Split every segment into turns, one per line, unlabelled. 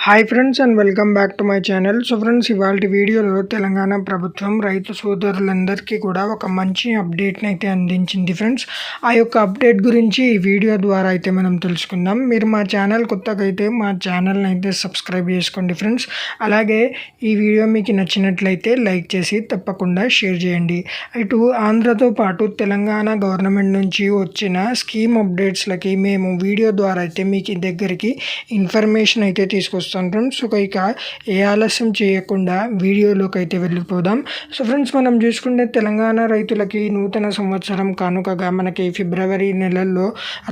Hi friends and welcome back to my channel. So friends, ఇవాళ వీడియోలో తెలంగాణ ప్రభుత్వం రైతు సోదరులందరికీ కూడా ఒక మంచి అప్డేట్ని అయితే అందించింది ఫ్రెండ్స్. ఆ యొక్క అప్డేట్ గురించి ఈ వీడియో ద్వారా అయితే మనం తెలుసుకుందాం. మీరు మా ఛానల్ కొత్తగా అయితే మా ఛానల్ని అయితే సబ్స్క్రైబ్ చేసుకోండి ఫ్రెండ్స్. అలాగే ఈ వీడియో మీకు నచ్చినట్లయితే లైక్ చేసి తప్పకుండా షేర్ చేయండి. ఇటు ఆంధ్రతో పాటు తెలంగాణ గవర్నమెంట్ నుంచి వచ్చిన స్కీమ్ అప్డేట్స్లకి మేము వీడియో ద్వారా అయితే మీకు దగ్గరికి ఇన్ఫర్మేషన్ అయితే తీసుకొస్తాం ఫ్రెండ్స్. ఇక ఏ ఆలస్యం చేయకుండా వీడియోలోకి అయితే వెళ్ళిపోదాం. సో ఫ్రెండ్స్, మనం చూసుకుంటే తెలంగాణ రైతులకి నూతన సంవత్సరం కానుకగా మనకి ఫిబ్రవరి నెలల్లో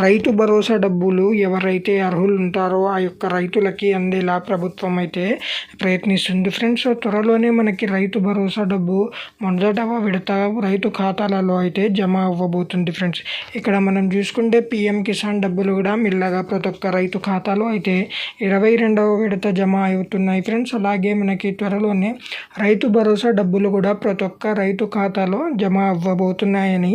రైతు భరోసా డబ్బులు ఎవరైతే అర్హులు ఉంటారో ఆ యొక్క రైతులకి అందేలా ప్రభుత్వం అయితే ప్రయత్నిస్తుంది ఫ్రెండ్స్. సో త్వరలోనే మనకి రైతు భరోసా డబ్బు మొదటవ విడత రైతు ఖాతాలలో అయితే జమ అవ్వబోతుంది ఫ్రెండ్స్. ఇక్కడ మనం చూసుకుంటే పిఎం కిసాన్ డబ్బులు కూడా మెల్లగా ప్రతి ఒక్క రైతు ఖాతాలో అయితే 22వ విడత జమ అవుతున్నాయి ఫ్రెండ్స్. అలాగే మనకి త్వరలోనే రైతు భరోసా డబ్బులు కూడా ప్రతి ఒక్క రైతు ఖాతాలో జమ అవ్వబోతున్నాయని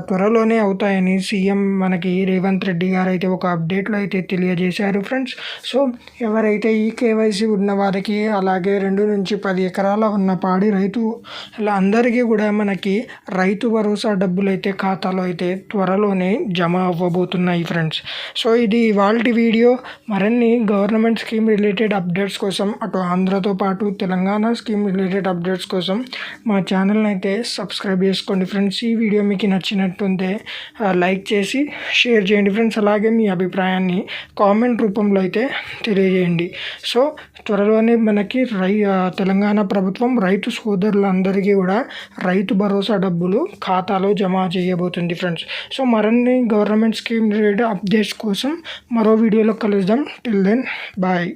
త్వరలోనే అవుతాయని సీఎం మనకి రేవంత్ రెడ్డి గారు అయితే ఒక అప్డేట్లో అయితే తెలియజేశారు ఫ్రెండ్స్. సో ఎవరైతే ఈ కేవైసీ ఉన్న వారికి, అలాగే 2 నుంచి 10 ఎకరాల ఉన్న పాడి రైతు ఇలా అందరికీ కూడా మనకి రైతు భరోసా డబ్బులు అయితే ఖాతాలో అయితే త్వరలోనే జమ అవ్వబోతున్నాయి ఫ్రెండ్స్. సో ఇది ఇవాళ వీడియో. మరిన్ని గవర్నమెంట్ స్కీమ్ రిలేటెడ్ అప్డేట్స్ కోసం, అటు ఆంధ్రతో పాటు తెలంగాణ స్కీమ్ రిలేటెడ్ అప్డేట్స్ కోసం మా ఛానల్ని అయితే సబ్స్క్రైబ్ చేసుకోండి ఫ్రెండ్స్. ఈ వీడియో మీకు నచ్చినట్టుంటే లైక్ చేసి షేర్ చేయండి ఫ్రెండ్స్. అలాగే మీ అభిప్రాయాన్ని కామెంట్ రూపంలో అయితే తెలియజేయండి. సో త్వరలోనే మనకి తెలంగాణ ప్రభుత్వం రైతు సోదరులందరికీ కూడా రైతు భరోసా డబ్బులు ఖాతాలో జమ చేయబోతుంది ఫ్రెండ్స్. సో మరిన్ని గవర్నమెంట్ స్కీమ్ రిలేటెడ్ అప్డేట్స్ కోసం మరో వీడియోలో కలుద్దాం. Till then bye.